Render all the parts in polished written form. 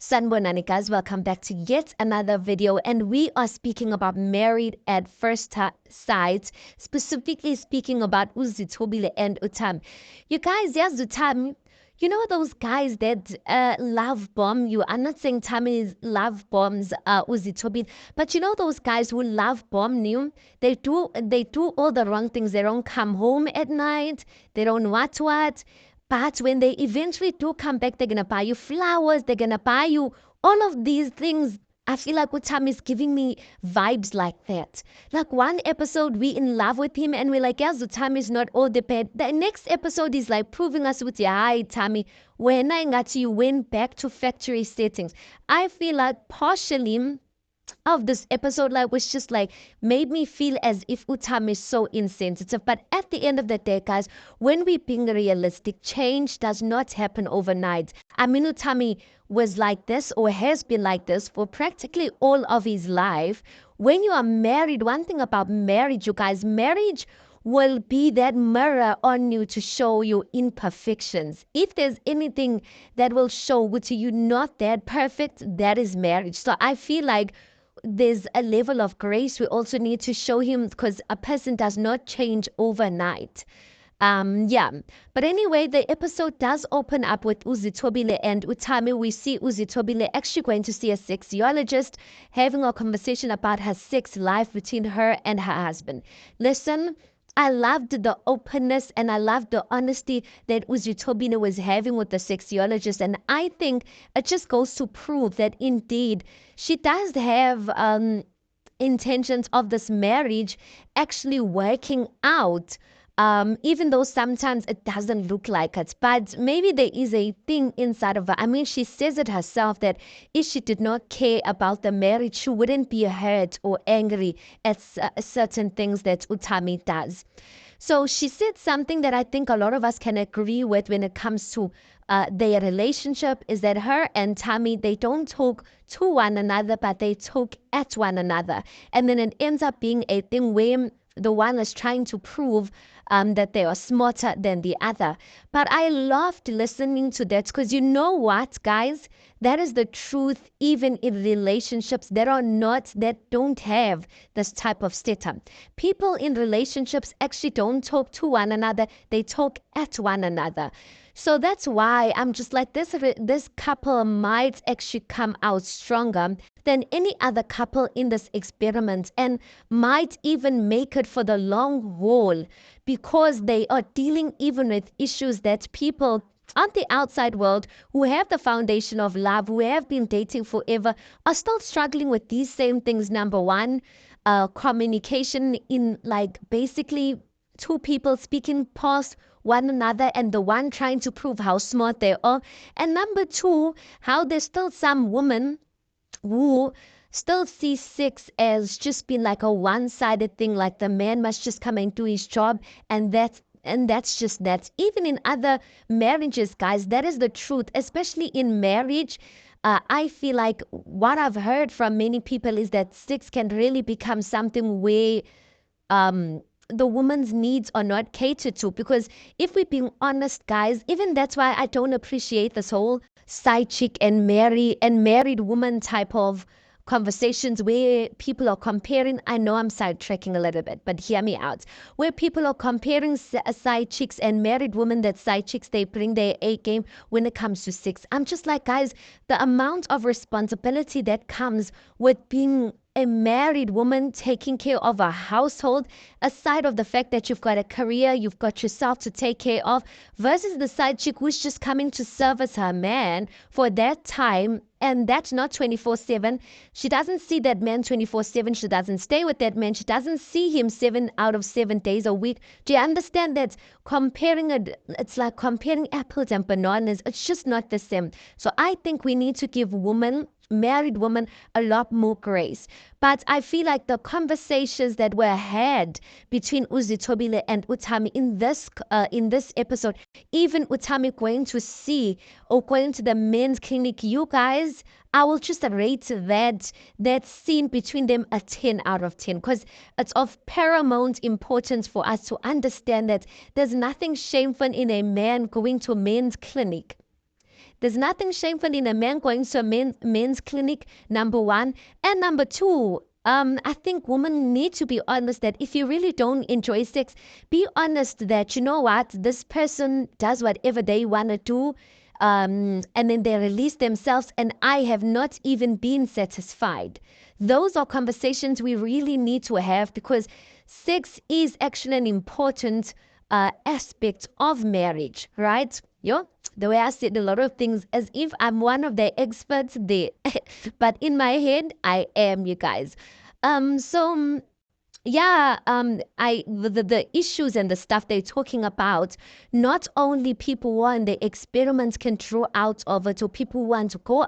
Sanbonani guys, welcome back to yet another video, and we are speaking about married at first sight, specifically speaking about Zithobile and Thamie. You guys, yes, Thamie, you know those guys that love bomb you. I'm not saying Thamie love bombs Zithobile, but you know those guys who love bomb you. They do all the wrong things. They don't come home at night. They don't what. But when they eventually do come back, they're going to buy you flowers. They're going to buy you all of these things. I feel like Utami is giving me vibes like that. Like one episode, we in love with him and we're like, yes, Utami is not all the bad. The next episode is like proving us with, yeah, hi, Thamie, when I got you went back to factory settings. I feel like partially of this episode like was just like made me feel as if Thamie is so insensitive. But at the end of the day, guys, when we being realistic, change does not happen overnight. I mean, Thamie was like this or has been like this for practically all of his life. When you are married, one thing about marriage, you guys, marriage will be that mirror on you to show your imperfections. If there's anything that will show with you not that perfect, that is marriage. So I feel like there's a level of grace we also need to show him, because a person does not change overnight. Yeah. But anyway, the episode does open up with Zithobile and Thamie. We see Zithobile actually going to see a sexologist, having a conversation about her sex life between her and her husband. Listen, I loved the openness and I loved the honesty that Zithobile was having with the sexologist. And I think it just goes to prove that indeed she does have intentions of this marriage actually working out. Even though sometimes it doesn't look like it, but maybe there is a thing inside of her. I mean, she says it herself that if she did not care about the marriage, she wouldn't be hurt or angry at certain things that Thamie does. So she said something that I think a lot of us can agree with when it comes to their relationship, is that her and Thamie, they don't talk to one another, but they talk at one another. And then it ends up being a thing where the one is trying to prove that they are smarter than the other. But I loved listening to that, because you know what, guys? That is the truth, even in relationships that don't have this type of setup. People in relationships actually don't talk to one another, they talk at one another. So that's why I'm just like, this couple might actually come out stronger than any other couple in this experiment, and might even make it for the long haul, because they are dealing even with issues that people on the outside world who have the foundation of love, who have been dating forever, are still struggling with these same things. Number one, communication, in like basically two people speaking past one another and the one trying to prove how smart they are. And number two, how there's still some women who still see sex as just being like a one-sided thing, like the man must just come and do his job, and that's just that. Even in other marriages, guys, that is the truth, especially in marriage. I feel like what I've heard from many people is that sex can really become something where the woman's needs are not catered to. Because if we're being honest, guys, even that's why I don't appreciate this whole side chick and married woman type of conversations where people are comparing. I know I'm sidetracking a little bit, but hear me out. Where people are comparing side chicks and married women, that side chicks, they bring their A game when it comes to sex. I'm just like, guys, the amount of responsibility that comes with being a married woman taking care of a household, aside of the fact that you've got a career, you've got yourself to take care of, versus the side chick who's just coming to service her man for that time. And that's not 24/7. She doesn't see that man 24/7. She doesn't stay with that man. She doesn't see him 7 out of 7 days a week. Do you understand that comparing it, it's like comparing apples and bananas. It's just not the same. So I think we need to give married women a lot more grace. But I feel like the conversations that were had between Zithobile and Thamie in this episode, even Thamie going to see or going to the men's clinic, you guys, I will just rate that scene between them a 10 out of 10, because it's of paramount importance for us to understand that there's nothing shameful in a man going to a men's clinic. There's nothing shameful in a man going to a men's clinic, number one. And number two, I think women need to be honest that if you really don't enjoy sex, be honest that, you know what, this person does whatever they want to do, and then they release themselves, and I have not even been satisfied. Those are conversations we really need to have, because sex is actually an important aspect of marriage, right? Yo, the way I said a lot of things as if I'm one of the experts there, but in my head, I am, you guys. So yeah, the issues and the stuff they're talking about, not only people who are in the experiments can draw out of it, or people who want to go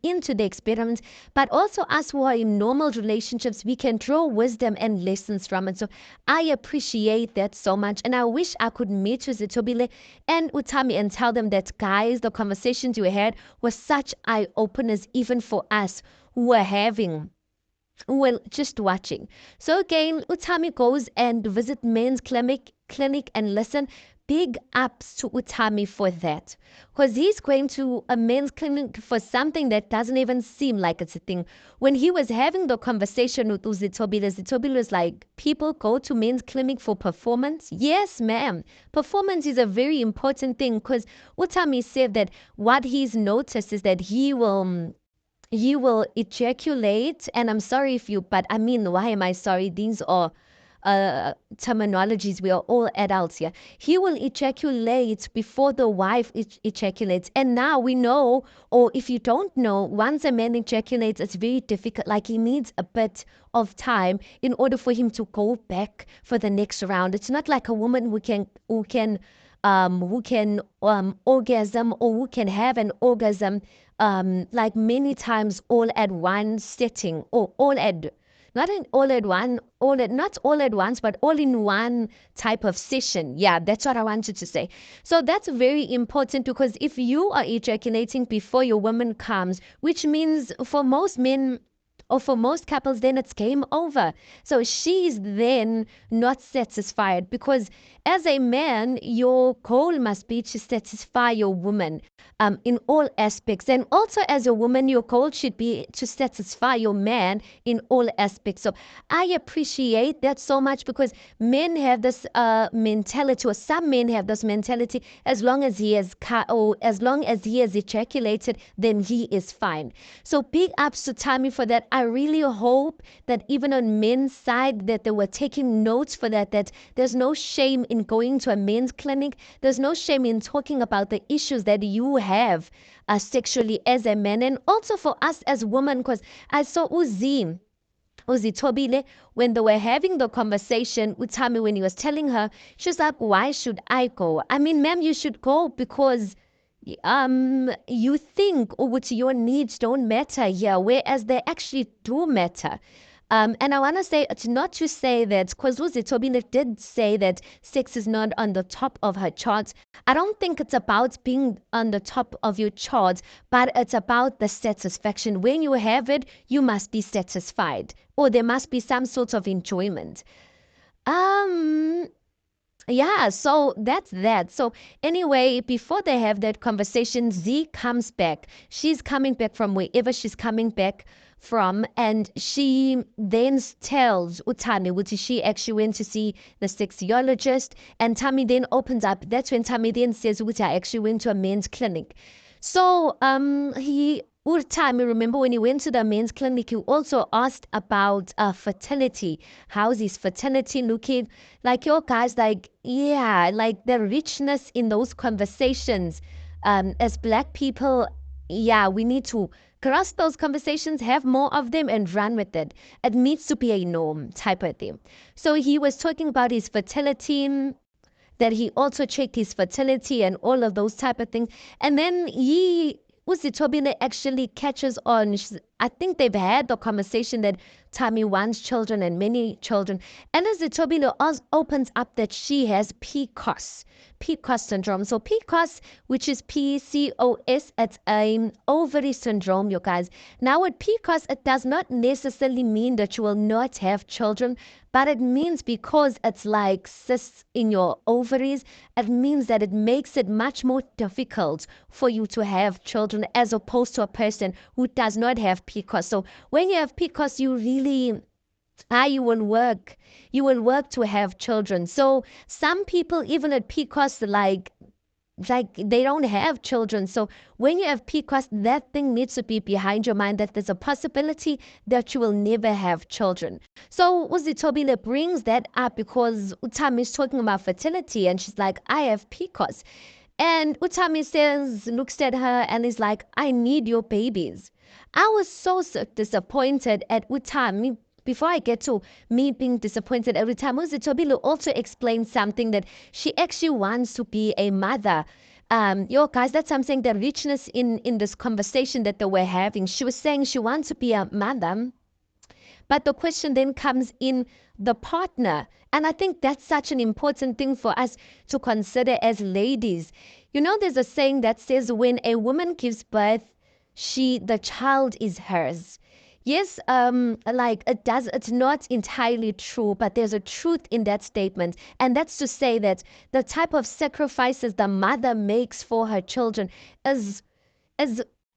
into the experiment, but also us who are in normal relationships, we can draw wisdom and lessons from it. So I appreciate that so much, and I wish I could meet with Zithobile and Thamie and tell them that, guys, the conversations you had were such eye openers, even for us who are having, well, just watching. So again, Thamie goes and visit men's clinic and listen. Big ups to Thamie for that. Because he's going to a men's clinic for something that doesn't even seem like it's a thing. When he was having the conversation with Zithobile was like, people go to men's clinic for performance? Yes, ma'am. Performance is a very important thing, because Thamie said that what he's noticed is that he will ejaculate, and I'm sorry if you, but I mean, why am I sorry? These are terminologies. We are all adults here. He will ejaculate before the wife ejaculates. And now we know, or if you don't know, once a man ejaculates, it's very difficult. Like, he needs a bit of time in order for him to go back for the next round. It's not like a woman who can orgasm, or who can have an orgasm like many times all at one setting, or not all at once, but all in one type of session. Yeah, that's what I wanted to say. So that's very important, because if you are ejaculating before your woman comes, which means for most men or for most couples, then it's game over. So she's then not satisfied, because as a man, your goal must be to satisfy your woman in all aspects. And also as a woman, your goal should be to satisfy your man in all aspects. So I appreciate that so much, because men have this mentality, or some men have this mentality, as long as he has ejaculated, then he is fine. So big ups to Thamie for that. I really hope that even on men's side, that they were taking notes for that there's no shame in going to a men's clinic. There's no shame in talking about the issues that you have sexually as a man, and also for us as women, because I saw Zithobile, when they were having the conversation with Thamie, when he was telling her, she's like, why should I go? I mean, ma'am, you should go because you think, or what, your needs don't matter here, whereas they actually do matter. And I want to say, not to say that, because Zithobile did say that sex is not on the top of her charts. I don't think it's about being on the top of your charts, but it's about the satisfaction. When you have it, you must be satisfied, or there must be some sort of enjoyment. Yeah, so that's that. So anyway, before they have that conversation, Z comes back. She's coming back from wherever she's coming back from, and she then tells Thamie, which she actually went to see the sexologist, and Thamie then opens up. That's when Thamie then says, which I actually went to a men's clinic. So Thamie, remember when he went to the men's clinic, he also asked about fertility. How's his fertility looking? Like, your guys, like, yeah, like the richness in those conversations. As Black people, yeah, we need to grasp those conversations, have more of them, and run with it. It needs to be a norm type of thing. So he was talking about his fertility, that he also checked his fertility and all of those type of things. And then Zithobile actually catches on. I think they've had the conversation that Thamie wants children and many children. And as Zithobile opens up that she has PCOS syndrome. So PCOS, which is PCOS, it's an ovary syndrome, you guys. Now with PCOS, it does not necessarily mean that you will not have children, but it means because it's like cysts in your ovaries, it means that it makes it much more difficult for you to have children as opposed to a person who does not have PCOS. So when you have PCOS, you really you will work. You will work to have children. So some people, even at PCOS, like they don't have children. So when you have PCOS, that thing needs to be behind your mind that there's a possibility that you will never have children. So Zithobile brings that up because Thamie is talking about fertility and she's like, I have PCOS. And Thamie looks at her and is like, I need your babies. I was so disappointed at Thamie. Before I get to me being disappointed every time, Zithobile also explained something that she actually wants to be a mother. Guys, that's something, the richness in this conversation that they were having. She was saying she wants to be a mother, but the question then comes in the partner. And I think that's such an important thing for us to consider as ladies. You know, there's a saying that says when a woman gives birth, the child is hers. Yes, it's not entirely true, but there's a truth in that statement. And that's to say that the type of sacrifices the mother makes for her children is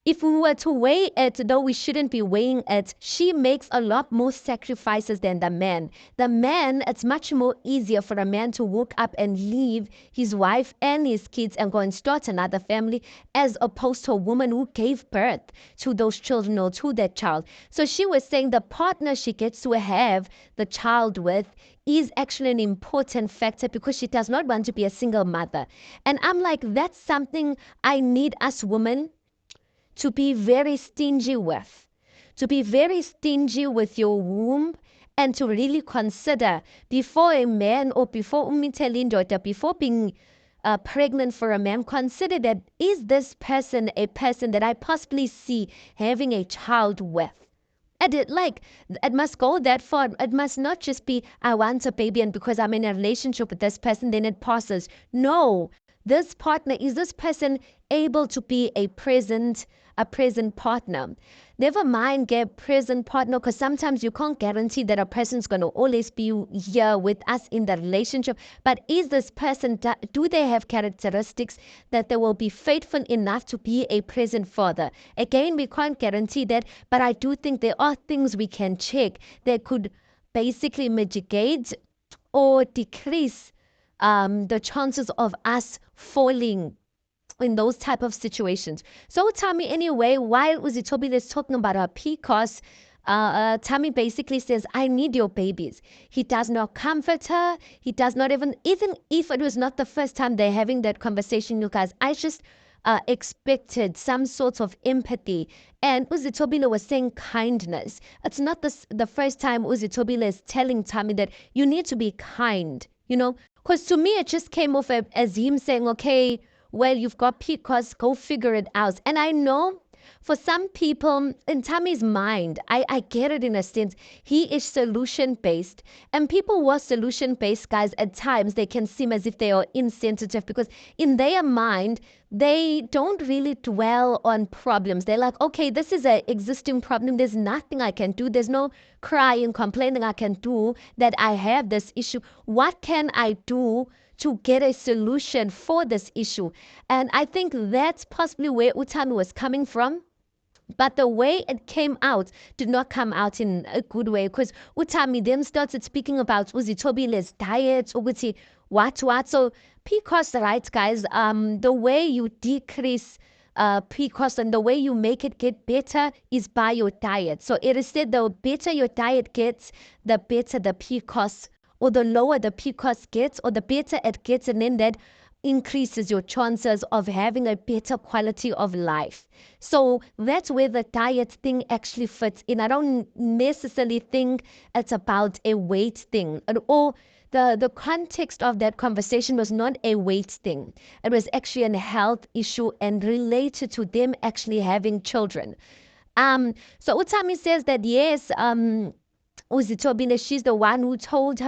if we were to weigh it, though we shouldn't be weighing it, she makes a lot more sacrifices than the man. The man, it's much more easier for a man to wake up and leave his wife and his kids and go and start another family as opposed to a woman who gave birth to those children or to that child. So she was saying the partner she gets to have the child with is actually an important factor because she does not want to be a single mother. And I'm like, that's something I need us women to be very stingy with, your womb, and to really consider before a man or before before being pregnant for a man, consider that is this person a person that I possibly see having a child with. And it must go that far. It must not just be I want a baby and because I'm in a relationship with this person, then it passes. No, this partner, is this person able to be a present partner? Never mind get present partner, because sometimes you can't guarantee that a person's going to always be here with us in the relationship. But is this person, do they have characteristics that they will be faithful enough to be a present father? Again, we can't guarantee that, but I do think there are things we can check that could basically mitigate or decrease the chances of us falling in those type of situations. So Thamie, anyway, while Zithobile is talking about her PCOS, Thamie basically says, I need your babies. He does not comfort her. He does not even if it was not the first time they're having that conversation, you guys, I just expected some sort of empathy. And Zithobile was saying kindness. It's not the first time Zithobile is telling Thamie that you need to be kind, because to me it just came off as him saying, okay, well, you've got PCOS, go figure it out. And I know for some people, in Thamie's mind, I get it in a sense, he is solution-based. And people who are solution-based, guys, at times they can seem as if they are insensitive because in their mind, they don't really dwell on problems. They're like, okay, this is an existing problem. There's nothing I can do. There's no crying, complaining I can do that I have this issue. What can I do to get a solution for this issue? And I think that's possibly where Thamie was coming from. But the way it came out did not come out in a good way, because Thamie then started speaking about Zithobile's diet, what. So PCOS, right, guys, the way you decrease PCOS and the way you make it get better is by your diet. So it is said the better your diet gets, the better the PCOS, or the lower the PCOS gets, or the better it gets, and then that increases your chances of having a better quality of life. So that's where the diet thing actually fits in. I don't necessarily think it's about a weight thing. Or the context of that conversation was not a weight thing. It was actually a health issue and related to them actually having children. So Thamie says that yes, Zithobile, she's the one who told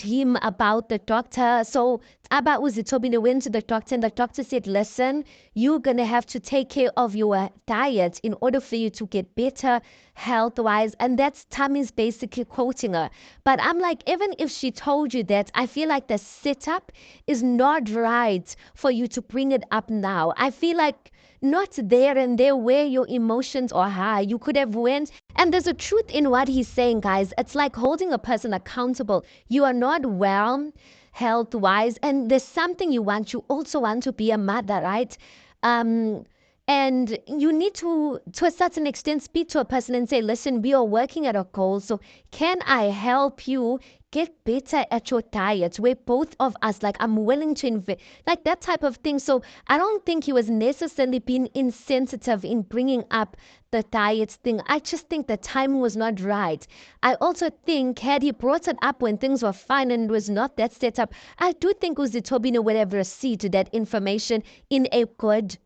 him about the doctor. So Aba Zithobile went to the doctor, and the doctor said, listen, you're going to have to take care of your diet in order for you to get better health-wise. And that's Thamie's basically quoting her. But I'm like, even if she told you that, I feel like the setup is not right for you to bring it up now. I feel like not there and there where your emotions are high. You could have went, and there's a truth in what he's saying, guys. It's like holding a person accountable. You are not well health wise, and there's something you want. You also want to be a mother, right? um and you need to a certain extent, speak to a person and say, listen, we are working at a goal, so can I help you get better at your diet, where both of us, like, I'm willing to invest, like that type of thing. So I don't think he was necessarily being insensitive in bringing up the diet thing. I just think the timing was not right. I also think had he brought it up when things were fine and it was not that set up, I do think Zithobile would have received that information in a good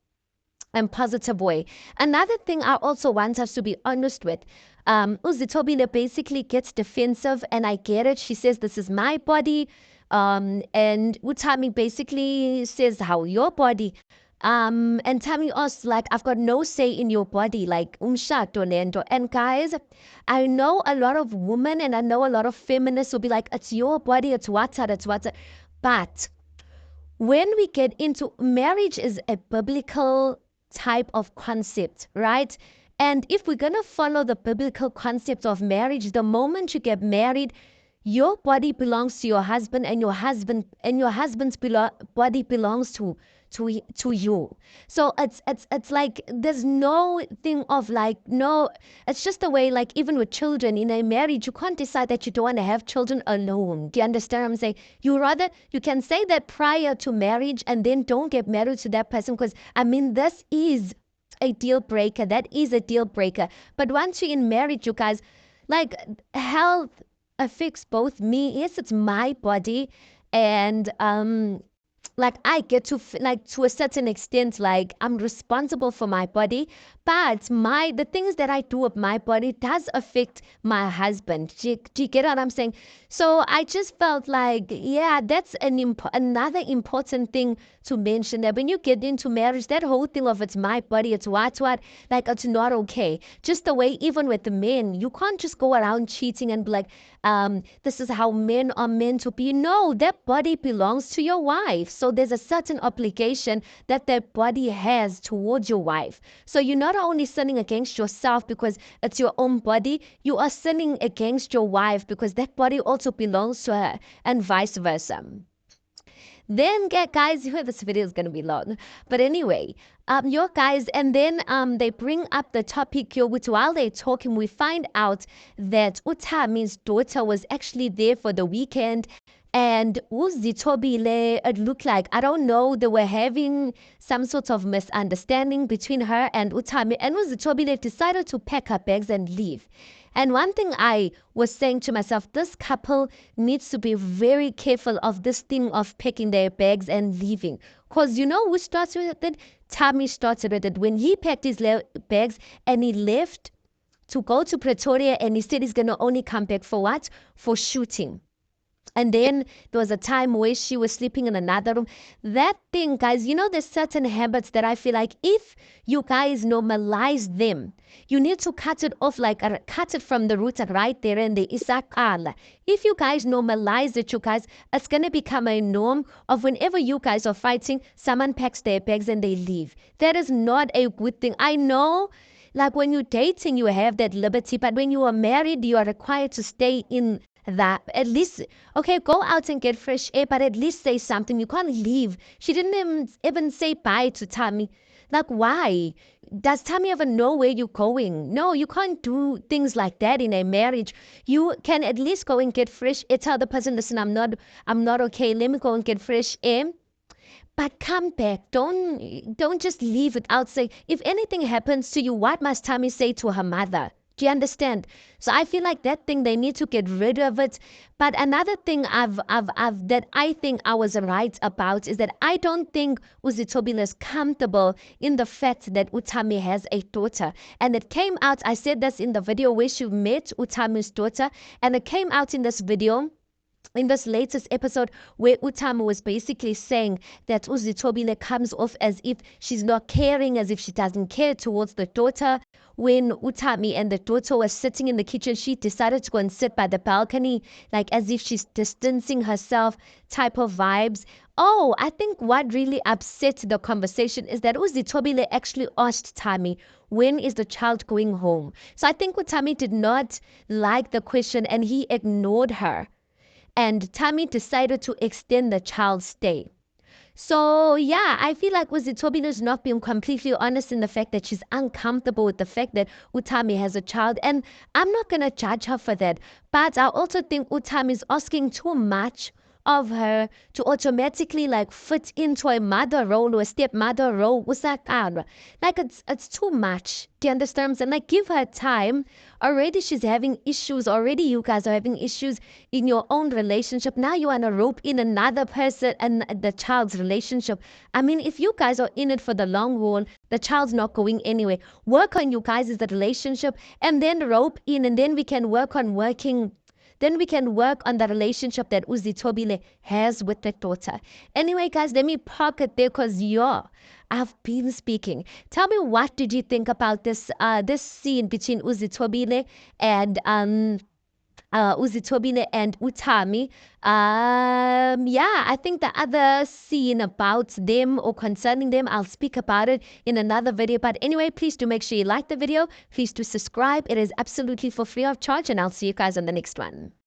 and positive way. Another thing I also want us to be honest with, Zithobile basically gets defensive, and I get it. She says, this is my body. And Thamie basically says, how your body? And Thamie asks, like, I've got no say in your body, like, umshato nento. And guys, I know a lot of women and I know a lot of feminists will be like, it's your body, it's water, it's water. But when we get into marriage, is a biblical type of concept, right? And if we're going to follow the biblical concept of marriage, the moment you get married, your body belongs to your husband, and your husband's body belongs to you. So it's like there's no thing of like, no, it's just the way, like, even with children in a marriage, you can't decide that you don't want to have children alone. Do you understand what I'm saying? You can say that prior to marriage and then don't get married to that person, because I mean, this is a deal breaker. That is a deal breaker. But once you're in marriage, you guys, like, health affects both me. Yes, it's my body, and like, I get to, like, to a certain extent, like, I'm responsible for my body, but the things that I do with my body does affect my husband. Do you get what I'm saying? So I just felt like, yeah, that's another important thing to mention, that when you get into marriage, that whole thing of it's my body, it's what, like, it's not okay. Just the way, even with the men, you can't just go around cheating and be like, this is how men are meant to be. No, that body belongs to your wife. So there's a certain obligation that body has towards your wife. So you're not only sinning against yourself because it's your own body, you are sinning against your wife because that body also belongs to her, and vice versa. Then, guys, this video is going to be long, but anyway, your guys, and then they bring up the topic here, which while they're talking, we find out that Thamie's daughter was actually there for the weekend. And Zithobile, it looked like, I don't know, they were having some sort of misunderstanding between her and Thamie, and Zithobile decided to pack her bags and leave. And one thing I was saying to myself, this couple needs to be very careful of this thing of packing their bags and leaving. Because you know who starts with it? Thamie started with it. When he packed his bags and he left to go to Pretoria, and he said he's going to only come back for what? For shooting. And then there was a time where she was sleeping in another room. That thing, guys, you know, there's certain habits that I feel like if you guys normalize them, you need to cut it off, like cut it from the roots right there in the Isakala. If you guys normalize it, you guys, it's going to become a norm of whenever you guys are fighting, someone packs their bags and they leave. That is not a good thing. I know, like, when you're dating, you have that liberty, but when you are married, you are required to stay in that. At least, okay, go out and get fresh air, but at least say something. You can't leave. She didn't even say bye to Thamie. Like, why? Does Thamie even know where you're going? No, you can't do things like that in a marriage. You can at least go and get fresh air. Tell the person, listen, I'm not okay. Let me go and get fresh air. But come back. Don't just leave without saying. If anything happens to you, what must Thamie say to her mother? Do you understand? So I feel like that thing they need to get rid of it. But another thing I've that I think I was right about is that I don't think Zithobile is comfortable in the fact that Thamie has a daughter. And it came out, I said this in the video where she met Thamie's daughter, and it came out in this video, in this latest episode, where Thamie was basically saying that Zithobile comes off as if she's not caring, as if she doesn't care towards the daughter. When Thamie and the daughter were sitting in the kitchen, she decided to go and sit by the balcony, like as if she's distancing herself, type of vibes. Oh, I think what really upset the conversation is that Zithobile actually asked Thamie, when is the child going home? So I think Thamie did not like the question and he ignored her. And Thamie decided to extend the child's stay. So yeah, I feel like Zithobile is not being completely honest in the fact that she's uncomfortable with the fact that Thamie has a child, and I'm not gonna judge her for that. But I also think Thamie is asking too much of her to automatically like fit into a mother role or a stepmother role. Like it's too much. Do you understand? And like give her time. Already she's having issues. Already you guys are having issues in your own relationship. Now you want to rope in another person and the child's relationship. I mean, if you guys are in it for the long haul, the child's not going anywhere. Work on you guys as a relationship and then rope in, and then we can work on the relationship that Zithobile has with the daughter. Anyway, guys, let me park it there because I've been speaking. Tell me, what did you think about this scene between Zithobile and Thamie? Yeah, I think the other scene about them or concerning them, I'll speak about it in another video. But anyway, please do make sure you like the video. Please do subscribe. It is absolutely for free of charge, and I'll see you guys on the next one.